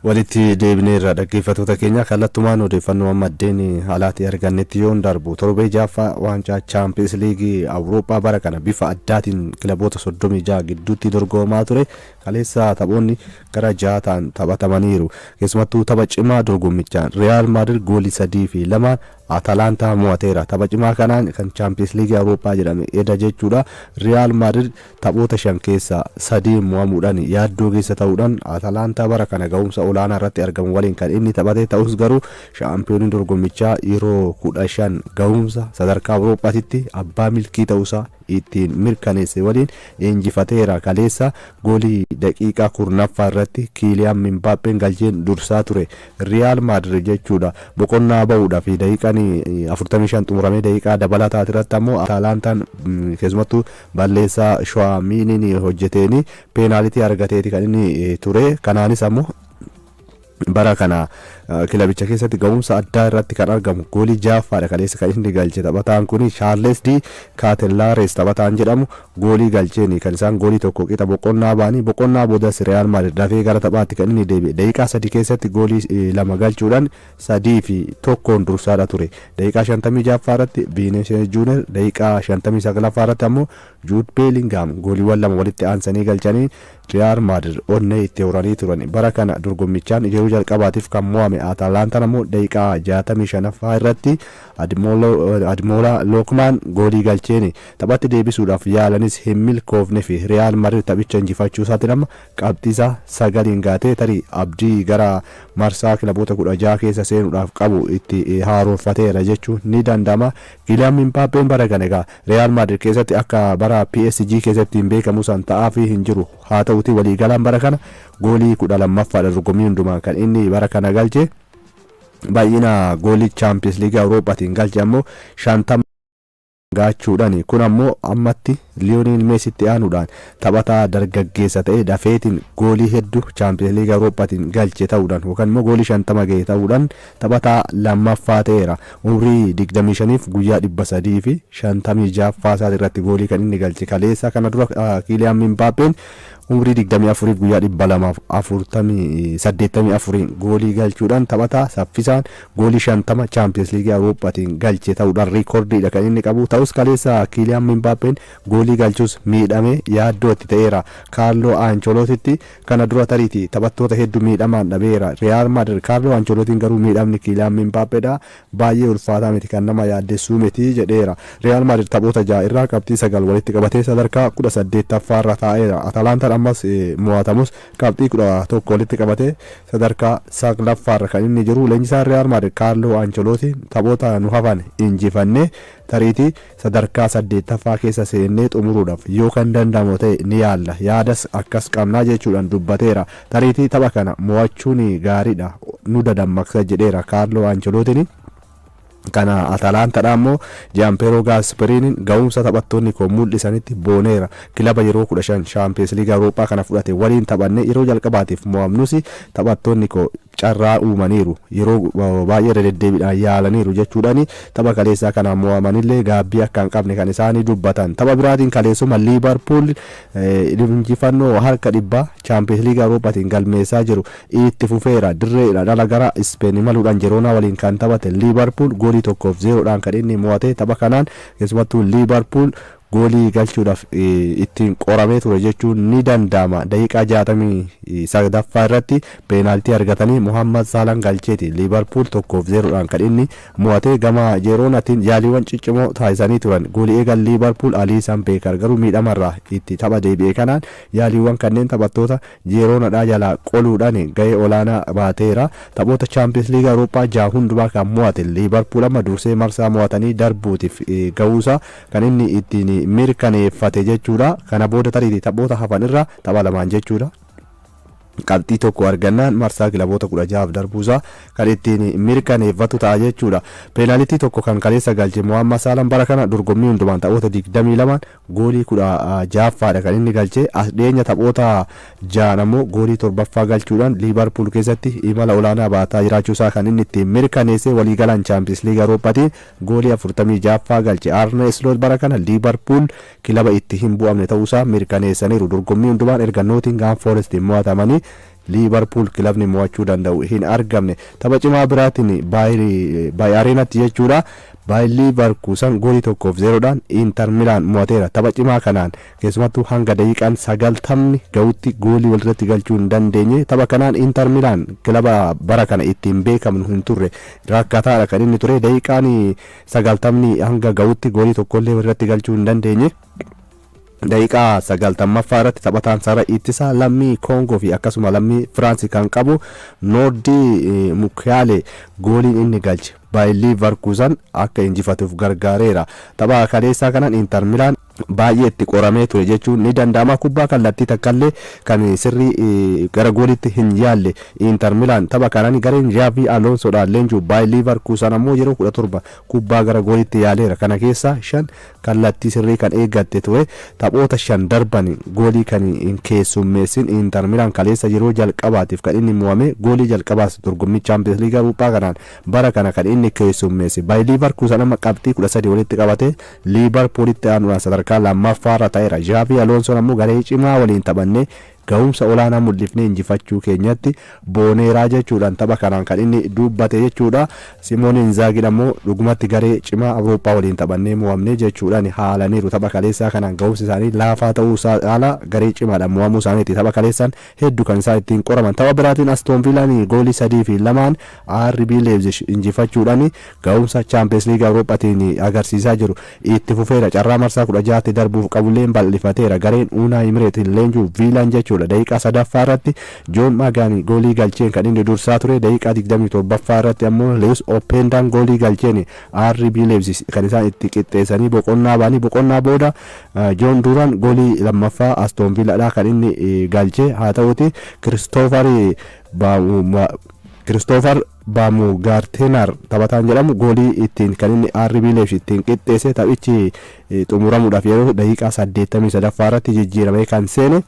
walitti deebineerra dhaggeeffattoota keenya kallattumaan odeeffannoo maddeen haalaatti argannetti yoon darbu torbee jaaffaa waancaa Champions League Awurooppaa bara kana bifa addaatiin kilaboota 36 gidduutti dorgomaa ture. Kaleessa taphoonni gara 6 ta'an taphatamaniiru. Keessumattuu tapha cimaa dorgommichaan Real Madrid goolii 3 fi 2 Atalanta mo'ateera. Tapha cimaa kanaan kan Champions League Awurooppaa jedhame edda jechuudha. Real Madrid taphoota 5 keessaa 3 mo'amuudhaan yaaddoo keessa ta'uudhaan Atalanta bara kana ga'umsa olaanaa irratti argamu waliin kan inni taphate ta'us garuu shaampiyooniin dorgommichaa yeroo 15 ga'umsa sadarkaa Awurooppaatti abbaa milkii ta'uusaa ittiin mirkaneesse waliin injifateera. Kaleessa goolii daqiiqaa 10 irratti Kylian Mbappé galcheen dursaa ture Real Madrid jechuudha. Boqonnaa ba'uudhaaf daqiiqaan 45 xumuramee daqiiqaa dabalataa irratti ammoo Atalantaan keessumattuu balleessaa Tchouaméniin hojjeteen peenaalitii argateeti kan inni ture. Kanaanis ammoo bara kana kilabicha keessatti ga'umsa addaa irratti kan argamu goolii 6ffaadha kaleessa kan inni galche. Taphataan kun Charles D Catelares taphataan jedhamu goolii galcheeni kan isaan goolii tokko qixa boqonnaa baanii boqonnaa boodas Real Madrid dafee gara taphaatti kan inni deebi'e. Daqiiqaa 3 keessatti goolii 2 galchuudhaan 3 fi 1 dursaadha ture. Daqiiqaa 56ffaa irratti Vinicius Junior, daqiiqaa 59ffaa irratti ammoo Jude Bellingham gooliiwwan 2 walitti aansanii galchanii Real Madrid onnee itti horanii turan. Bara kana dorgommichaan yeroo jalqabaatiif kan mo'ame Atalanta ammoo daqiiqaa 65ffaa irratti Admola Lokman goolii galcheeni taphatti deebisuudhaaf yaalanis hin milkoofne fi Real Madrid taphicha injifachuu isaatiin amma qabxiisa 9 gaatee tarii abdii gara marsaa kilaboota 16 keessa seenuudhaaf qabu itti haaromfateera jechuun ni danda'ama. Kylian Mbappé bara kana egaa Real Madrid keessatti akka bara PSG keessatti hin beekamu san ta'aa fi hin jiru. Haa ta'uti waliigalaan bara kana goolii 12ffaadha dorgommii hundumaa kan inni bara kana galche. Baay'ina goolii Champions League Awurooppaatiin galche ammoo 50 gaachuudhaan kun ammoo ammatti Lionel Messitti aanuudhaan taphataa dargaggeessa ta'e dafeetiin goolii hedduu Champions League Awurooppaatiin galche ta'uudhaan yookaan immoo goolii 50 ga'e ta'uudhaan taphataa lammaffaa ta'eera. Umrii 25f guyyaa 300 fi 56ffaa isaa irratti goolii kan inni galche. Kaleessa kana dura Kylian Mbappé umrii 24f guyyaa 284 goolii galchuudhaan taphataa saffisaan goolii 50 Champions League Awurooppaatiin galche ta'uudhaan riikordiidha kan inni qabu. Ta'us kaleessa Kylian Mbappé goolii galchus miidhamee yaaddoo itti ta'eera. Carlo Ancelottitti kana dura tariiti taphattoota hedduu miidhamaan dhabeera Real Madrid. Carlo Ancelottiin garuu miidhamni Kylian Mbappédha baay'ee ulfaataa miti kan nama yaaddessuu miti jedheera. Real Madrid taphoota 6 irraa qabxii 9 walitti qabatee sadarkaa 18ffaa irra taa'eera. Atalanta ammas mo'atamus qabxii 11 walitti qabatee sadarkaa 9ffaa irra kan inni jiru. Leenjisaan Real Madrid Carlo Ancelotti taphoota nu hafan injifannee tariitii sadarkaa 8ffaa keessa seennee xumuruudhaaf yoo kan danda'amu ta'e ni yaalla yaadas akkas qabnaa jechuudhaan dubbateera. Tariitii tapha kana mo'achuun gaariidha nu dadammaqsa jedheera Carlo Ancelottiin. Kana Atalanta ammoo Gianpiero Gasperini ga'umsa taphattoonni koo mul'isanitti booneera. Kilaba yeroo 15 Champions League Awurooppaa kana fudhate waliin taphanne yeroo jalqabaatiif mo'amnus taphattoonni koo carraa uumaniiru yeroo baay'ee deddeebiidhaan yaalaniiru jechuudhaan tapha kaleessaa kana mo'amanillee gaabbii akka hin qabne kan isaanii dubbatan. Tapha biraatiin kaleessuma Liverpool injifannoo harka 100 Champions League Awurooppaatiin galmeessaa jiru itti fufeera. Dirreedha dhala gara Spain imaluudhaan Girona waliin kan taphate Liverpool goolii 1-0dhaan kan inni mo'ate. Tapha kanaan keessumattuu Liverpool goolii galchuudhaaf ittiin qoramee ture jechuun ni danda'ama. Daqiiqaa 69ffaa irratti peenaaltii argatanii Mohamed Salah galcheeti Liverpool 1-0dhaan kan inni mo'ate. Gama Gironaatiin yaaliiwwan ciccimoo taasisanii turan goolii eegan Liverpool Alisson Becker garuu miidhamarraa itti tapha deebi'e kanaan yaaliiwwan kanneen taphattoota Gironaadhaa jalaa qoluudhaan ga'ee olaanaa baateera. Taphoota Champions League Awurooppaa 6 hundumaa kan mo'ate Liverpool amma dursee marsaa mo'atanii darbuutiif ga'uusaa kan inni ittiin mirkaneeffate jechuudha. Kana booda tariitii taphoota hafan irraa tapha lamaan jechuudha. qabxii tokko argannaan marsaa kilaboota 16 darbuusaa kan ittiin mirkaneeffatu ta'a jechuudha. Peenaalitii tokko kan kaleessa galche Mohaammed Salaan bara kana dorgommii hundumaan taphoota 22 goolii 16 kan inni galche. As dhiyeenya taphoota 6 ammoo goolii 7ffaa galchuudhaan Liverpool keessatti imala olaanaa baataa jiraachuusaa kan inni ittiin mirkaneesse. Waliigalaan Champions League Awurooppaatiin goolii 46ffaa galche. Arne Slot bara kana Liverpool kilaba itti hin bu'amne ta'uusaa mirkaneessaniiru. Dorgommii hundumaan erga Nottingham Forest mo'atamanii Liverpool kilabni mo'achuu danda'u hin argamne. Tapha cimaa biraatiin Bayer Areenatti jechuudha. Bayer Leverkusen goolii 1-0dhaan Inter Milan mo'ateera. Tapha cimaa kanaan keessumattuu hanga daqiiqaan 90 ga'utti goolii walirratti galchuu hin dandeenye. Tapha kanaan Inter Milan kilaba bara kana ittiin beekamnu hin turre rakkataadha kan inni ture. Daqiiqaan 90 hanga ga'utti goolii tokkollee walirratti galchuu hin dandeenye. Daqiiqaa 90ffaa irratti taphataan sarara ittisaa lammii Koongoo fi akkasuma lammii Firaansi kan qabu Noordii Mukiyaale gooliin inni galche Bayer Leverkusen akka injifatuuf gargaareera. Tapha kaleessaa kanaan Inter Milan baay'ee itti qoramee ture jechuun ni danda'ama. Kubbaa kallattii takkaallee kan sirrii gara goolitti hin yaalle Inter Milan tapha kanaan gareen Xavi Alonsoodhaan leenjuu Bayer Leverkusen ammoo yeroo 17 kubbaa gara goolitti yaaleera. Kana keessaa 5 kallattii sirrii kan eeggatte ture. Taphoota 5 darban goolii kan hin keessummeessin Inter Milan kaleessa yeroo jalqabaatiif kan inni mo'ame goolii jalqabaas dorgommii Champions League Awurooppaa kanaan bara kana kan inni keessummeesse. Bayer Leverkusen amma qabxii 13 walitti qabate Liverpoolitti aanuudhaan sadarkaa lammaffaarra ta'eera. Xavi Alonso ammoo garee cimaa waliin taphannee ga'umsa olaanaa mul'ifnee injifachuu keenyatti booneeraa jechuudhaan tapha kanaan kan inni dubbate jechuudha. Simone Inzaghi ammoo dhugumatti garee cimaa Awurooppaa waliin taphannee mo'amne jechuudhaan haalaniiru. Tapha kaleessaa kanaan ga'umsi isaanii laafaa ta'uu haala garee cimaadhaan mo'amuu isaaniiti. Tapha kaleessaan hedduu kan isaan ittiin qoraman. Tapha biraatiin Aston Villaan goolii 3-2 RB Leipzig injifachuudhaan ga'umsa Champions League Awurooppaatiin agarsiisaa jiru itti fufeera. Carraa marsaa 16tti darbuuf qabulleen bal'ifateera. Gareen Unai Emerytiin leenjuu Villaan jechuudha. Daqiiqaa 3ffaa irratti John Magani goolii galcheen kan inni dursaa ture. Daqiiqaa 27ffaa irratti ammoo Lewis Opendaan goolii galcheen RB Leipzig kan isaan itti qixxeessanii boqonnaa ba'anii. Boqonnaa booda John Duran goolii lammaffaa Aston Villaadhaa kan inni galche. Haa ta'uti Christopher Baumgartner taphataan jedhamu goolii ittiin kan inni RB Leipzig ittiin qixxeesse. Taphichi xumuramuudhaaf yeroo daqiiqaa 83ffaa irratti jijjiiramee kan seene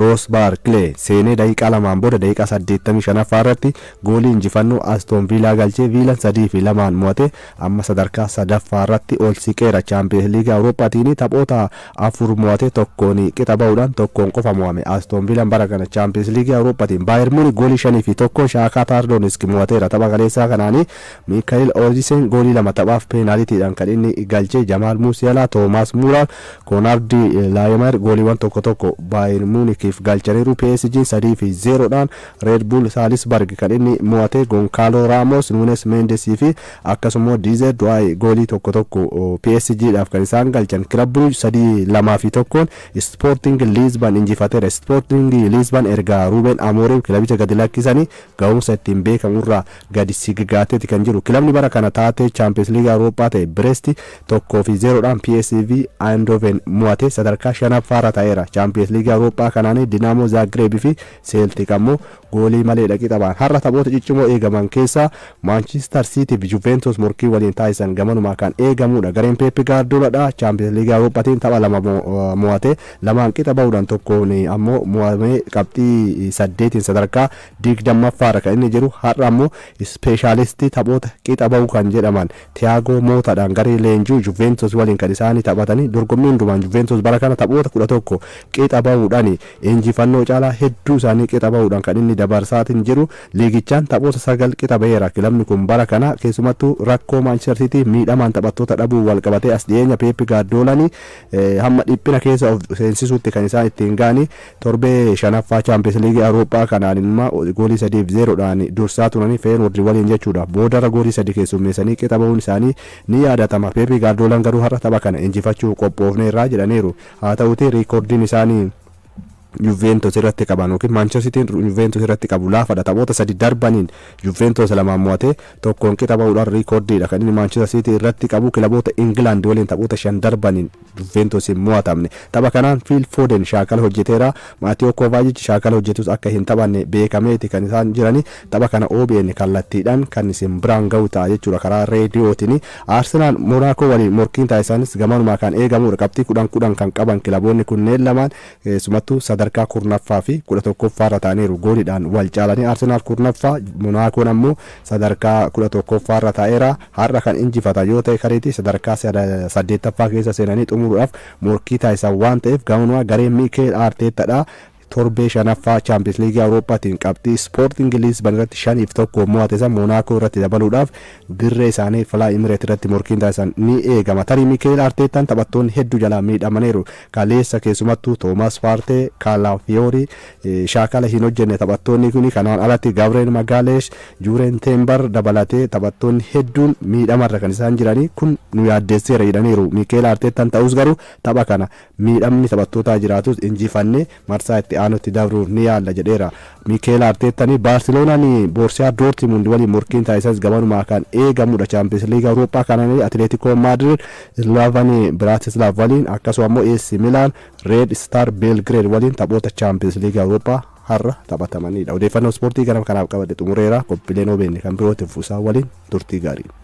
Ross Barkley seenee daqiiqaa lamaan booda daqiiqaa 85ffaa irratti goolii injifannoo Aston Villa galchee Villaan 3-2 mo'ate amma sadarkaa 3ffaa irratti ol siqeera. Champions League Awurooppaatiin taphoota 4 mo'ate tokkoon qixa ba'uudhaan tokkoon qofa mo'ame. Aston Villaan bara kana Champions League Awurooppaatiin Bayern Munich goolii 5-1 Shakhtar Donetsk mo'ateera. Tapha kaleessaa kanaanii Mikael Olisen goolii 2 taphaaf peenaalitiidhaan kan inni galche. Jamal Musiala, Thomas Muller, Konrad Laimer gooliiwwan tokko Bayern Munich kiif galchaniiru. PSG 3-0dhaan Red Bull Salzburg kan inni mo'ate. Goncalo Ramos, Nunes Mendes fi akkasuma Dizer Douai goolii tokko PSG dhaaf kan isaan galchan. Club Brugge 3-1 Sporting Lisbon injifateera. Sporting Lisbon erga Ruben Amorim kilabicha gadi lakkisanii ga'umsa ittiin beekamurraa gadi sigigaateeti kan jiru. Kilabni bara kana taatee Champions League Awurooppaa ta'e Brest 1-0dhaan PSV Eindhoven mo'ate sadarkaa 5ffaarra ta'eera. Champions League Awurooppaa kanaan Dinamo Zagreb fi Celtic ammoo goolii malee dhaqii taphaan. Har'a taphoota ciccimoo eegaman keessaa Manchester City fi Juventus morkii waliin taasisan gamanumaa kan eegamudha. Gareen Pep Guardioladha. Champions League Awurooppaatiin tapha 2 mo'ate lamaan qixa ba'uudhaan tokkoon ammoo mo'amee qabxii 8 sadarkaa 20ffaarra kan inni jiru. Har'a ammoo speeshaalistii taphoota qixa ba'uu kan jedhaman Thiago Mottaadhaan garee leenjuu Juventus waliin kan isaanii taphatanii dorgommii hundumaan Juventus bara kana taphoota 11 qixa ba'uudhaan injifannoo caalaa hedduu isaanii qixa ba'uudhaan kan inni dabarsaatiin jiru. Liigichaan taphoota 9 qixa ba'eera. Kilabni kun bara kana keessumattuu rakkoo Manchester City miidhamaan taphattoota dhabuu wal qabatee as dhiyeenya Pep Guardiolaan hamma dhiphina keessa of seensisuutti kan isaan ittiin gaanii torbee 5ffaa Champions League Awurooppaa kanaan immoo goolii 3-0dhaan dursaa turanii Feyenoord waliin jechuudha. Boodarra goolii 3 keessummeessanii qixa ba'uun isaanii ni yaadatama. Pep Guardiolaan garuu har'a tapha kana injifachuu qophoofneerra jedhaniiru. Haa ta'uti riikoordiin isaanii Juventus irratti qaban yookiin Manchester City Juventus irratti qabu laafadha. Taphoota 3 darbaniin Juventus lamaan mo'ate tokkoon qixa ba'uudhaan riikoordiidha kan inni Manchester City irratti qabu. Kilaboota England waliin taphoota 5 darbaniin Juventus hin mo'atamne. Tapha kanaan Phil Foden shaakala hojjeteera. Matteo Kovacic shaakala hojjetus akka hin taphanne beekameeti kan isaan jirani. Tapha kana OBN kallattiidhaan kan isin biraan ga'u ta'a jechuudha karaa reediyootiin. Arsenal Monaco waliin morkiin taasisanis gamanumaa kan eegamu qabxii 10 kan qaban kilaboonni kunneen lamaan sumattuu sadarkaa kurnaffaa fi 11ffaa irra taa'aniiru gooliidhaan wal caalanii. Arsenal kurnaffaa, Monacoon ammoo sadarkaa 11ffaa irra taa'eera. Har'a kan injifatan yoo ta'e kareetii sadarkaa 8ffaa keessa seenanii xumuruudhaaf morkii taasisan waan ta'eef gamanumaa gareen Mikel Arteetadha. Torbee shanaffaa Champions League Awurooppaatiin qabxii Sporting Lisbon irratti 5-1 mo'ate san Monaco irratti dabaluudhaaf dirree isaanii Fly Emirates irratti morkiin taasisan ni eegama. Tarii Mikel Arteetaan taphattoonni hedduu jalaa miidhamaniiru. Kaleessa keessumattuu Thomas Partey, Calafiori shaakala hin hojjenne taphattoonni kun. Kanaan alatti Gabriel Magalhaes, Juren Timber dabalatee taphattoonni hedduun miidhamarra kan isaan jiranii kun nu yaaddeesseera jedhaniiru. Mikel Arteetaan ta'us garuu tapha kana miidhamni taphattootaa jiraatus injifannee marsaa itti aanutti dabruuf ni yaalla jedheera. Mikel Arteetaan Barcelonaan Borussia Dortmund waliin morkiin taasisan gamanumaa kan eegamudha. Champions League Awurooppaa kanaan Atletico Madrid, Slavan Bratislava waliin akkasuma immoo AC Milan, Red Star Belgrade waliin taphoota Champions League Awurooppaa har'a taphatamanidha. Odeeffannoo ispoortii kanaaf qabatee xumureera. Qophiileen OBN kan birootiin fuusaa waliin turtii gaarii.